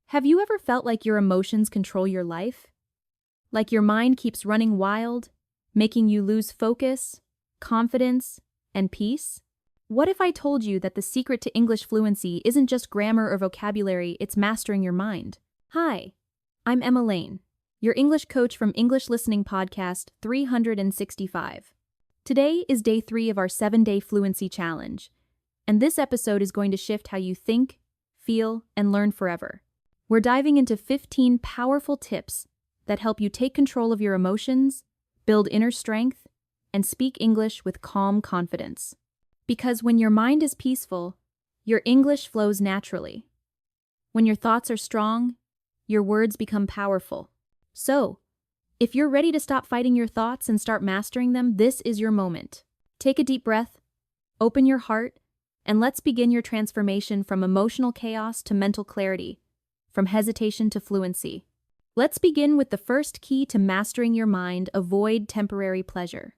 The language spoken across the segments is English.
Have you ever felt like your emotions control your life? Like your mind keeps running wild, making you lose focus, confidence, and peace? What if I told you that the secret to English fluency isn't just grammar or vocabulary, it's mastering your mind? Hi, I'm Emma Lane, your English coach from English Listening Podcast 365. Today is day 3 of our 7-day fluency challenge, and this episode is going to shift how you think, feel, and learn forever. We're diving into 15 powerful tips that help you take control of your emotions, build inner strength, and speak English with calm confidence. Because when your mind is peaceful, your English flows naturally. When your thoughts are strong, your words become powerful. So, if you're ready to stop fighting your thoughts and start mastering them, this is your moment. Take a deep breath, open your heart, and let's begin your transformation from emotional chaos to mental clarity, from hesitation to fluency. Let's begin with the first key to mastering your mind: avoid temporary pleasure.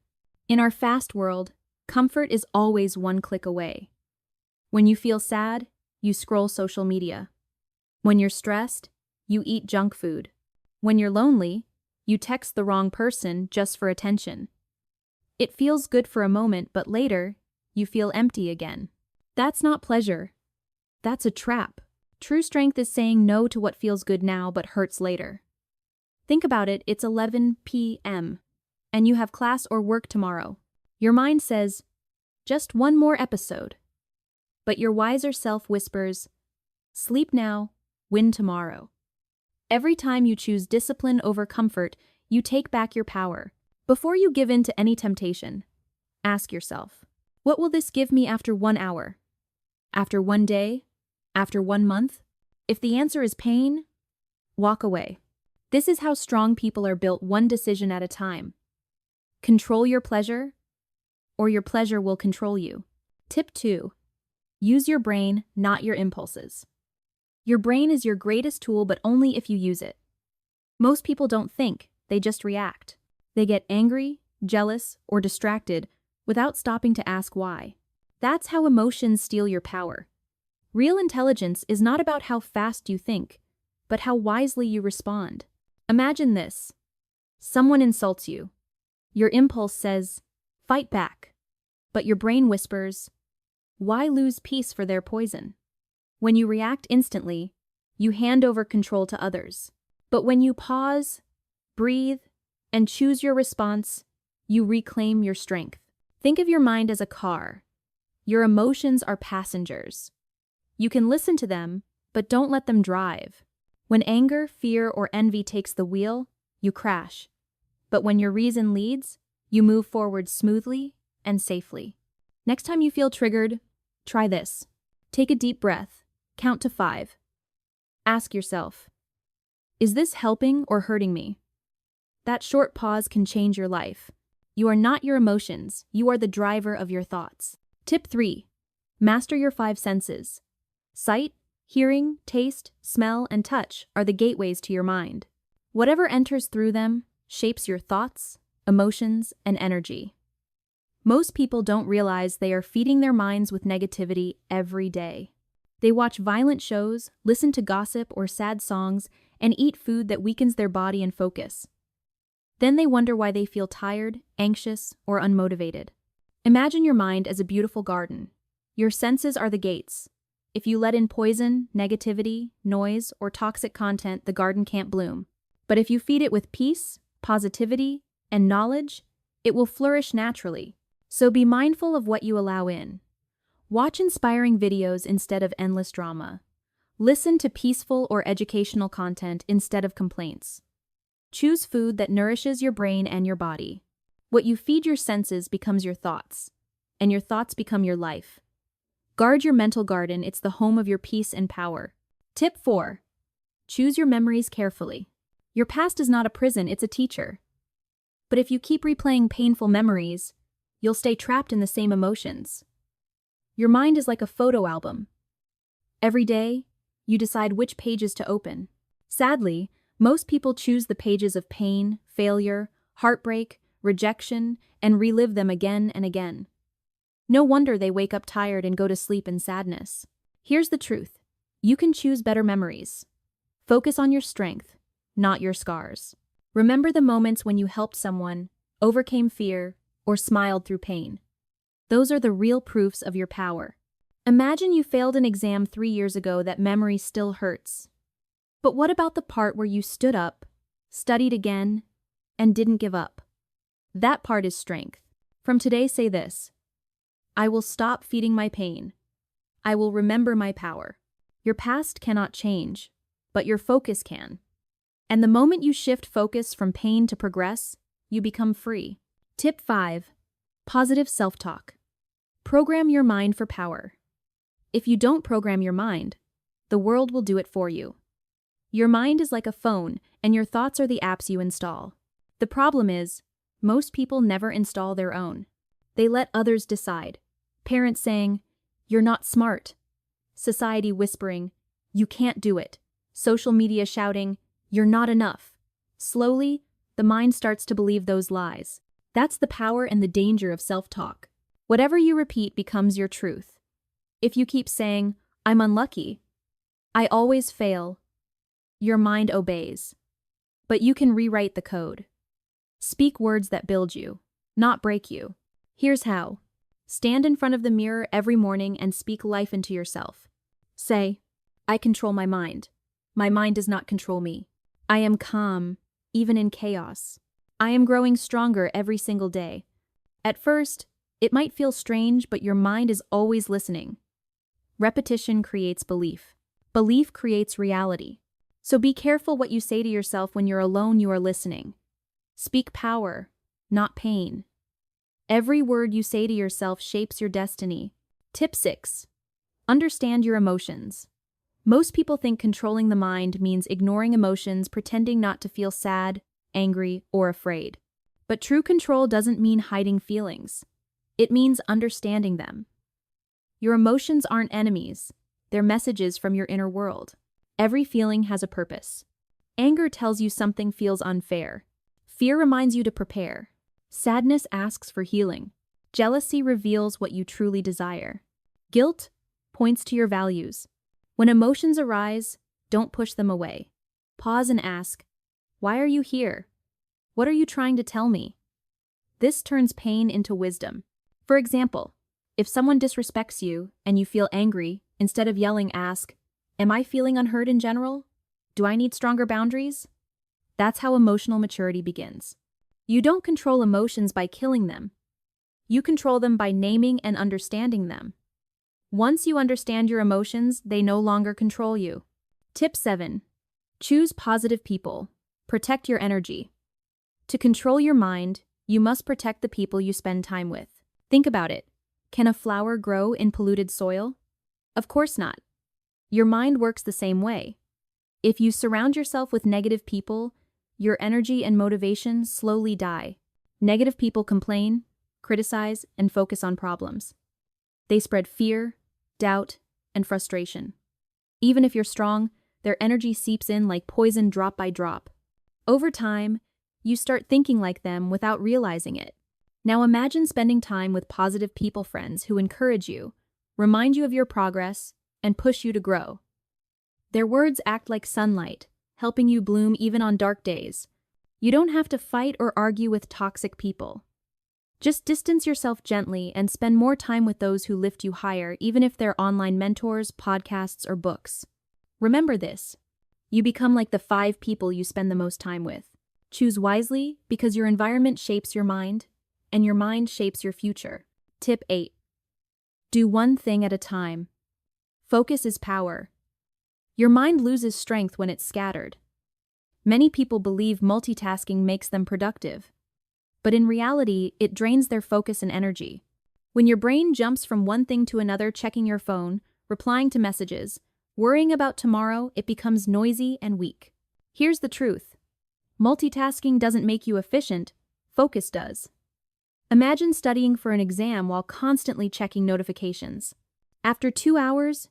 In our fast world, comfort is always one click away. When you feel sad, you scroll social media. When you're stressed, you eat junk food. When you're lonely, you text the wrong person just for attention. It feels good for a moment, but later, you feel empty again. That's not pleasure. That's a trap. True strength is saying no to what feels good now but hurts later. Think about it, it's 11 p.m., and you have class or work tomorrow. Your mind says, just one more episode. But your wiser self whispers, sleep now, win tomorrow. Every time you choose discipline over comfort, you take back your power. Before you give in to any temptation, ask yourself, what will this give me after 1 hour? After 1 day? After 1 month? If the answer is pain, walk away. This is how strong people are built, one decision at a time. Control your pleasure, or your pleasure will control you. Tip 2. Use your brain, not your impulses. Your brain is your greatest tool, but only if you use it. Most people don't think, they just react. They get angry, jealous, or distracted without stopping to ask why. That's how emotions steal your power. Real intelligence is not about how fast you think, but how wisely you respond. Imagine this. Someone insults you. Your impulse says, fight back. But your brain whispers, why lose peace for their poison? When you react instantly, you hand over control to others. But when you pause, breathe, and choose your response, you reclaim your strength. Think of your mind as a car. Your emotions are passengers. You can listen to them, but don't let them drive. When anger, fear, or envy takes the wheel, you crash. But when your reason leads, you move forward smoothly and safely. Next time you feel triggered, try this. Take a deep breath, count to 5. Ask yourself, is this helping or hurting me? That short pause can change your life. You are not your emotions, you are the driver of your thoughts. Tip 3. Master your 5 senses. Sight, hearing, taste, smell, and touch are the gateways to your mind. Whatever enters through them shapes your thoughts, emotions, and energy. Most people don't realize they are feeding their minds with negativity every day. They watch violent shows, listen to gossip or sad songs, and eat food that weakens their body and focus. Then they wonder why they feel tired, anxious, or unmotivated. Imagine your mind as a beautiful garden. Your senses are the gates. If you let in poison, negativity, noise, or toxic content, the garden can't bloom. But if you feed it with peace, positivity, and knowledge, it will flourish naturally. So be mindful of what you allow in. Watch inspiring videos instead of endless drama. Listen to peaceful or educational content instead of complaints. Choose food that nourishes your brain and your body. What you feed your senses becomes your thoughts, and your thoughts become your life. Guard your mental garden, it's the home of your peace and power. Tip 4. Choose your memories carefully. Your past is not a prison, it's a teacher. But if you keep replaying painful memories, you'll stay trapped in the same emotions. Your mind is like a photo album. Every day, you decide which pages to open. Sadly, most people choose the pages of pain, failure, heartbreak, rejection, and relive them again and again. No wonder they wake up tired and go to sleep in sadness. Here's the truth. You can choose better memories. Focus on your strength, not your scars. Remember the moments when you helped someone, overcame fear, or smiled through pain. Those are the real proofs of your power. Imagine you failed an exam 3 years ago. That memory still hurts. But what about the part where you stood up, studied again, and didn't give up? That part is strength. From today, say this: I will stop feeding my pain. I will remember my power. Your past cannot change, but your focus can. And the moment you shift focus from pain to progress, you become free. Tip 5. Positive self-talk. Program your mind for power. If you don't program your mind, the world will do it for you. Your mind is like a phone, and your thoughts are the apps you install. The problem is, most people never install their own. They let others decide. Parents saying, "You're not smart." Society whispering, "You can't do it." Social media shouting, "You're not enough." Slowly, the mind starts to believe those lies. That's the power and the danger of self-talk. Whatever you repeat becomes your truth. If you keep saying, "I'm unlucky," "I always fail," your mind obeys. But you can rewrite the code. Speak words that build you, not break you. Here's how. Stand in front of the mirror every morning and speak life into yourself. Say, "I control my mind. My mind does not control me. I am calm, even in chaos. I am growing stronger every single day." At first, it might feel strange, but your mind is always listening. Repetition creates belief. Belief creates reality. So be careful what you say to yourself. When you're alone, you are listening. Speak power, not pain. Every word you say to yourself shapes your destiny. Tip 6. Understand your emotions. Most people think controlling the mind means ignoring emotions, pretending not to feel sad, angry, or afraid. But true control doesn't mean hiding feelings. It means understanding them. Your emotions aren't enemies. They're messages from your inner world. Every feeling has a purpose. Anger tells you something feels unfair. Fear reminds you to prepare. Sadness asks for healing. Jealousy reveals what you truly desire. Guilt points to your values. When emotions arise, don't push them away. Pause and ask, "Why are you here? What are you trying to tell me?" This turns pain into wisdom. For example, if someone disrespects you and you feel angry, instead of yelling, ask, "Am I feeling unheard in general? Do I need stronger boundaries?" That's how emotional maturity begins. You don't control emotions by killing them. You control them by naming and understanding them. Once you understand your emotions, they no longer control you. Tip 7. Choose positive people. Protect your energy. To control your mind, you must protect the people you spend time with. Think about it. Can a flower grow in polluted soil? Of course not. Your mind works the same way. If you surround yourself with negative people, your energy and motivation slowly die. Negative people complain, criticize, and focus on problems. They spread fear, doubt, and frustration. Even if you're strong, their energy seeps in like poison drop by drop. Over time, you start thinking like them without realizing it. Now imagine spending time with positive people, friends who encourage you, remind you of your progress, and push you to grow. Their words act like sunlight, helping you bloom even on dark days. You don't have to fight or argue with toxic people. Just distance yourself gently and spend more time with those who lift you higher, even if they're online mentors, podcasts, or books. Remember this: you become like the 5 people you spend the most time with. Choose wisely, because your environment shapes your mind, and your mind shapes your future. Tip 8. Do one thing at a time. Focus is power. Your mind loses strength when it's scattered. Many people believe multitasking makes them productive, but in reality, it drains their focus and energy. When your brain jumps from one thing to another, checking your phone, replying to messages, worrying about tomorrow, it becomes noisy and weak. Here's the truth. Multitasking doesn't make you efficient, focus does. Imagine studying for an exam while constantly checking notifications. After 2 hours,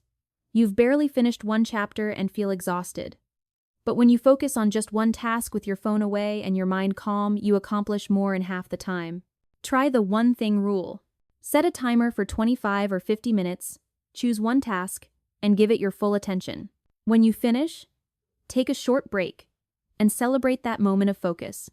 you've barely finished one chapter and feel exhausted. But when you focus on just one task with your phone away and your mind calm, you accomplish more in half the time. Try the one thing rule. Set a timer for 25 or 50 minutes, choose one task, and give it your full attention. When you finish, Take a short break and celebrate that moment of focus.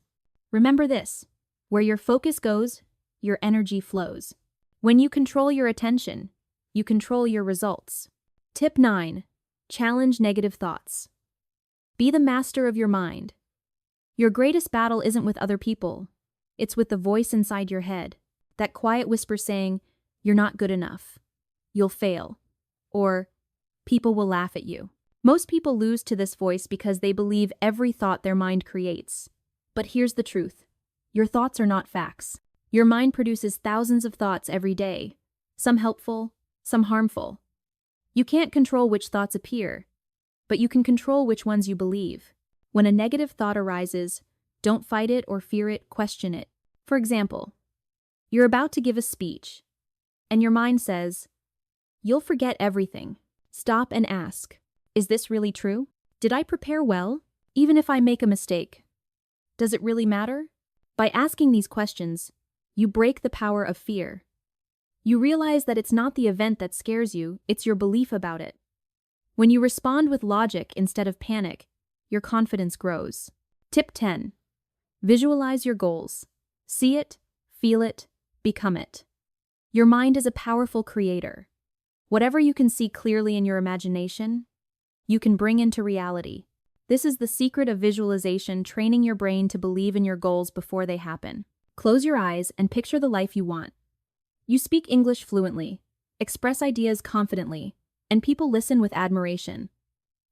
Remember this: where your focus goes, your energy flows. When you control your attention, you control your results. Tip 9. Challenge negative thoughts. Be the master of your mind. Your greatest battle isn't with other people. It's with the voice inside your head, that quiet whisper saying, "You're not good enough. You'll fail." Or, "People will laugh at you." Most people lose to this voice because they believe every thought their mind creates. But here's the truth: your thoughts are not facts. Your mind produces thousands of thoughts every day, some helpful, some harmful. You can't control which thoughts appear, but you can control which ones you believe. When a negative thought arises, don't fight it or fear it, question it. For example, you're about to give a speech, and your mind says, "You'll forget everything." Stop and ask, is this really true? Did I prepare well? Even if I make a mistake, does it really matter? By asking these questions, you break the power of fear. You realize that it's not the event that scares you, it's your belief about it. When you respond with logic instead of panic, your confidence grows. Tip 10. Visualize your goals. See it, feel it, become it. Your mind is a powerful creator. Whatever you can see clearly in your imagination, you can bring into reality. This is the secret of visualization, training your brain to believe in your goals before they happen. Close your eyes and picture the life you want. You speak English fluently, express ideas confidently, and people listen with admiration.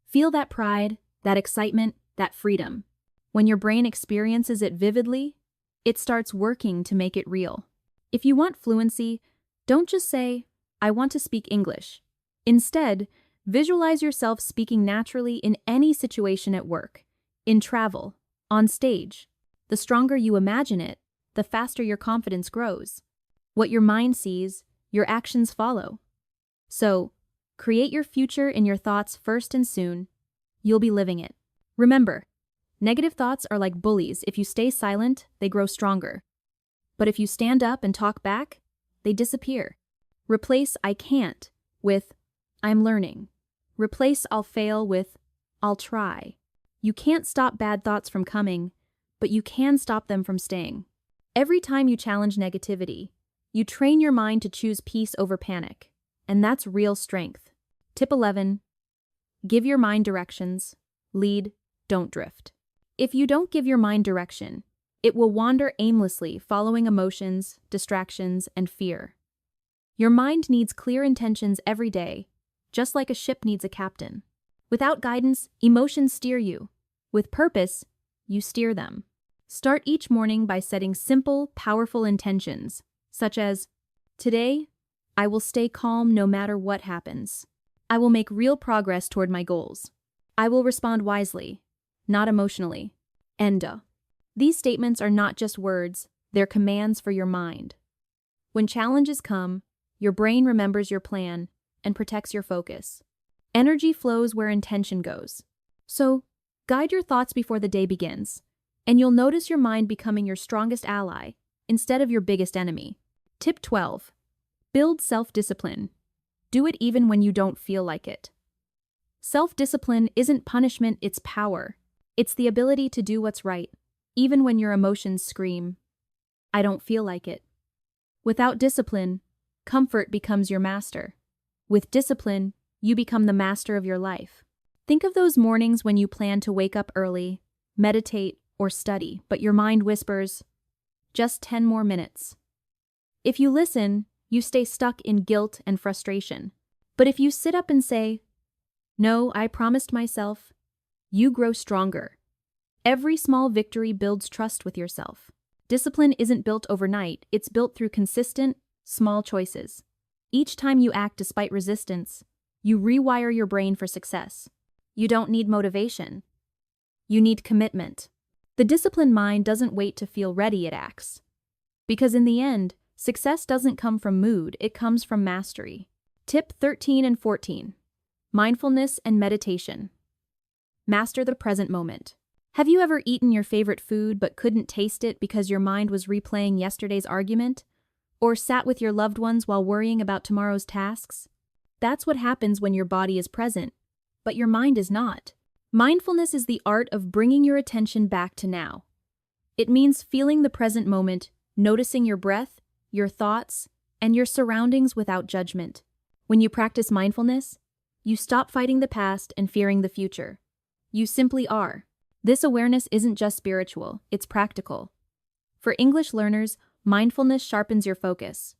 Feel that pride, that excitement, that freedom. When your brain experiences it vividly, it starts working to make it real. If you want fluency, don't just say, "I want to speak English." Instead, visualize yourself speaking naturally in any situation at work, in travel, on stage. The stronger you imagine it, the faster your confidence grows. What your mind sees, your actions follow. So, create your future in your thoughts first, and soon, you'll be living it. Remember, negative thoughts are like bullies. If you stay silent, they grow stronger. But if you stand up and talk back, they disappear. Replace "I can't" with "I'm learning." Replace "I'll fail" with "I'll try." You can't stop bad thoughts from coming, but you can stop them from staying. Every time you challenge negativity, you train your mind to choose peace over panic, and that's real strength. Tip 11. Give your mind directions. Lead, don't drift. If you don't give your mind direction, it will wander aimlessly, following emotions, distractions, and fear. Your mind needs clear intentions every day, just like a ship needs a captain. Without guidance, emotions steer you. With purpose, you steer them. Start each morning by setting simple, powerful intentions, such as, "Today, I will stay calm no matter what happens. I will make real progress toward my goals. I will respond wisely, not emotionally." Enda. These statements are not just words, they're commands for your mind. When challenges come, your brain remembers your plan and protects your focus. Energy flows where intention goes. So, guide your thoughts before the day begins, and you'll notice your mind becoming your strongest ally instead of your biggest enemy. Tip 12. Build self-discipline. Do it even when you don't feel like it. Self-discipline isn't punishment, it's power. It's the ability to do what's right, even when your emotions scream, "I don't feel like it." Without discipline, comfort becomes your master. With discipline, you become the master of your life. Think of those mornings when you plan to wake up early, meditate, or study, but your mind whispers, "Just 10 more minutes." If you listen, you stay stuck in guilt and frustration. But if you sit up and say, "No, I promised myself," you grow stronger. Every small victory builds trust with yourself. Discipline isn't built overnight, it's built through consistent, small choices. Each time you act despite resistance, you rewire your brain for success. You don't need motivation. You need commitment. The disciplined mind doesn't wait to feel ready, it acts. Because in the end, success doesn't come from mood, it comes from mastery. Tip 13 and 14. Mindfulness and meditation. Master the present moment. Have you ever eaten your favorite food but couldn't taste it because your mind was replaying yesterday's argument? Or sat with your loved ones while worrying about tomorrow's tasks? That's what happens when your body is present, but your mind is not. Mindfulness is the art of bringing your attention back to now. It means feeling the present moment, noticing your breath, your thoughts, and your surroundings without judgment. When you practice mindfulness, you stop fighting the past and fearing the future. You simply are. This awareness isn't just spiritual, it's practical. For English learners, mindfulness sharpens your focus.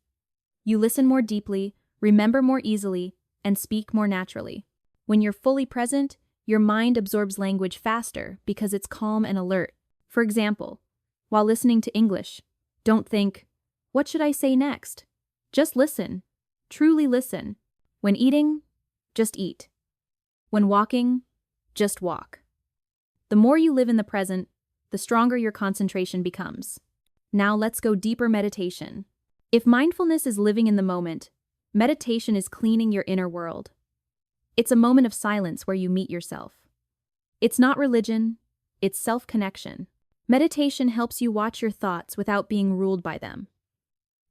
You listen more deeply, remember more easily, and speak more naturally. When you're fully present, your mind absorbs language faster because it's calm and alert. For example, while listening to English, don't think, "What should I say next?" Just listen. Truly listen. When eating, just eat. When walking, just walk. The more you live in the present, the stronger your concentration becomes. Now let's go deeper meditation. If mindfulness is living in the moment, meditation is cleaning your inner world. It's a moment of silence where you meet yourself. It's not religion, it's self-connection. Meditation helps you watch your thoughts without being ruled by them.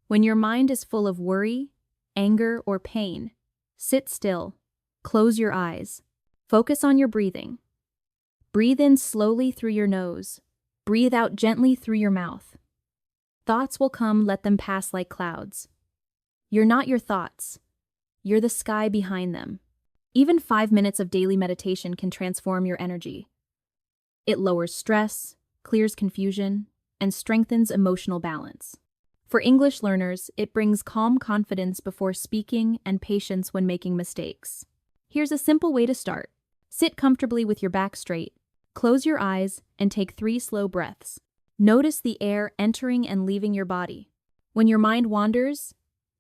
When your mind is full of worry, anger, or pain, sit still, close your eyes, focus on your breathing. Breathe in slowly through your nose, breathe out gently through your mouth. Thoughts will come, let them pass like clouds. You're not your thoughts, you're the sky behind them. Even 5 minutes of daily meditation can transform your energy. It lowers stress, clears confusion, and strengthens emotional balance. For English learners, it brings calm confidence before speaking and patience when making mistakes. Here's a simple way to start. Sit comfortably with your back straight, close your eyes, and take 3 slow breaths. Notice the air entering and leaving your body. When your mind wanders,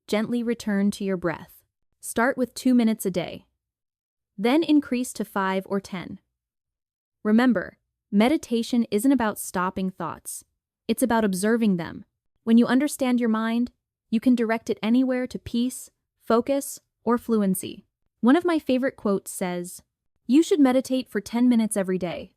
gently return to your breath. Start with 2 minutes a day. Then increase to 5 or 10. Remember, meditation isn't about stopping thoughts. It's about observing them. When you understand your mind, you can direct it anywhere to peace, focus, or fluency. One of my favorite quotes says, "You should meditate for 10 minutes every day.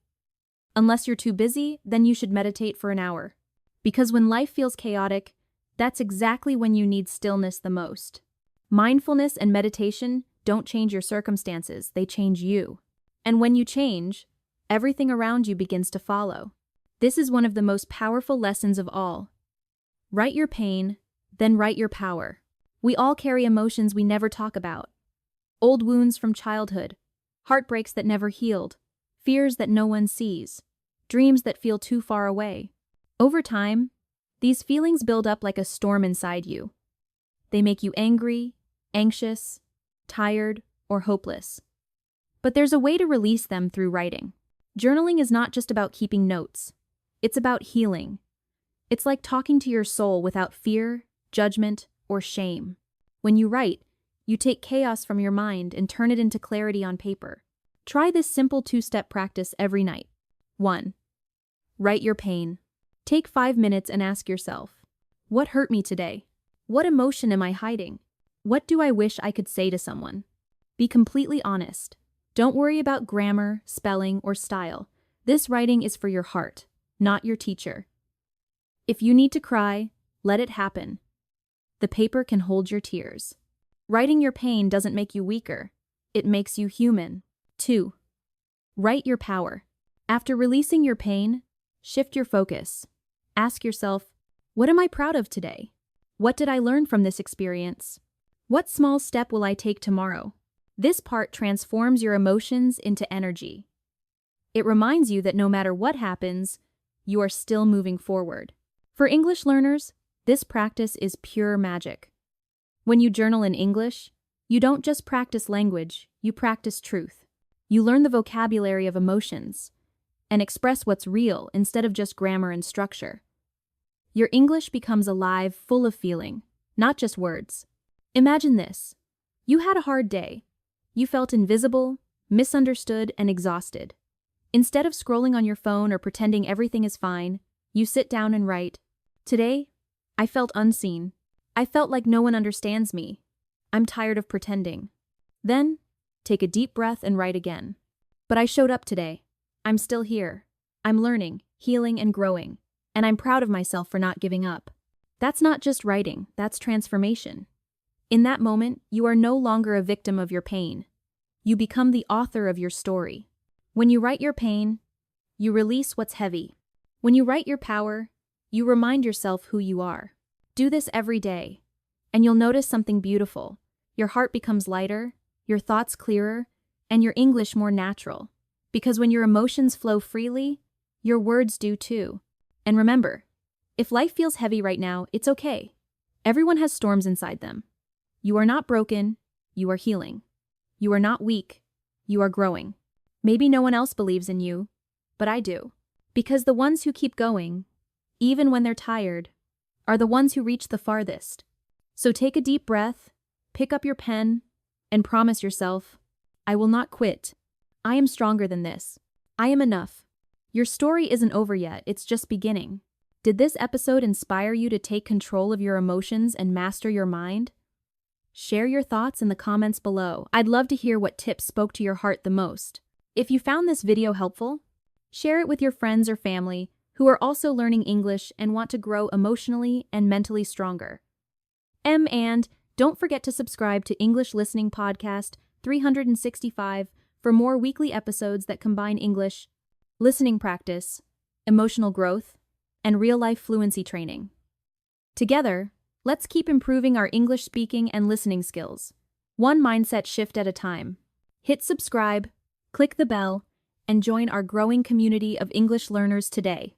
Unless you're too busy, then you should meditate for an hour. Because when life feels chaotic, that's exactly when you need stillness the most." Mindfulness and meditation don't change your circumstances, they change you. And when you change, everything around you begins to follow. This is one of the most powerful lessons of all. Write your pain, then write your power. We all carry emotions we never talk about. Old wounds from childhood, heartbreaks that never healed, fears that no one sees, dreams that feel too far away. Over time, these feelings build up like a storm inside you. They make you angry, anxious, tired, or hopeless. But there's a way to release them through writing. Journaling is not just about keeping notes. It's about healing. It's like talking to your soul without fear, judgment, or shame. When you write, you take chaos from your mind and turn it into clarity on paper. Try this simple 2-step practice every night. 1. Write your pain. Take 5 minutes and ask yourself, what hurt me today? What emotion am I hiding? What do I wish I could say to someone? Be completely honest. Don't worry about grammar, spelling, or style. This writing is for your heart, not your teacher. If you need to cry, let it happen. The paper can hold your tears. Writing your pain doesn't make you weaker. It makes you human. 2. Write your power. After releasing your pain, shift your focus. Ask yourself, what am I proud of today? What did I learn from this experience? What small step will I take tomorrow? This part transforms your emotions into energy. It reminds you that no matter what happens, you are still moving forward. For English learners, this practice is pure magic. When you journal in English, you don't just practice language, you practice truth. You learn the vocabulary of emotions and express what's real instead of just grammar and structure. Your English becomes alive, full of feeling, not just words. Imagine this. You had a hard day. You felt invisible, misunderstood, and exhausted. Instead of scrolling on your phone or pretending everything is fine, you sit down and write, "Today, I felt unseen. I felt like no one understands me. I'm tired of pretending." Then, take a deep breath and write again. "But I showed up today. I'm still here. I'm learning, healing, and growing. And I'm proud of myself for not giving up." That's not just writing, that's transformation. In that moment, you are no longer a victim of your pain. You become the author of your story. When you write your pain, you release what's heavy. When you write your power, you remind yourself who you are. Do this every day, and you'll notice something beautiful. Your heart becomes lighter, your thoughts clearer, and your English more natural. Because when your emotions flow freely, your words do too. And remember, if life feels heavy right now, it's okay. Everyone has storms inside them. You are not broken, you are healing. You are not weak, you are growing. Maybe no one else believes in you, but I do. Because the ones who keep going, even when they're tired, are the ones who reach the farthest. So take a deep breath, pick up your pen, and promise yourself, I will not quit. I am stronger than this. I am enough. Your story isn't over yet, it's just beginning. Did this episode inspire you to take control of your emotions and master your mind? Share your thoughts in the comments below. I'd love to hear what tips spoke to your heart the most. If you found this video helpful, share it with your friends or family who are also learning English and want to grow emotionally and mentally stronger. And don't forget to subscribe to English Listening Podcast 365 for more weekly episodes that combine English, listening practice, emotional growth, and real-life fluency training. Together, let's keep improving our English speaking and listening skills, one mindset shift at a time. Hit subscribe, click the bell, and join our growing community of English learners today.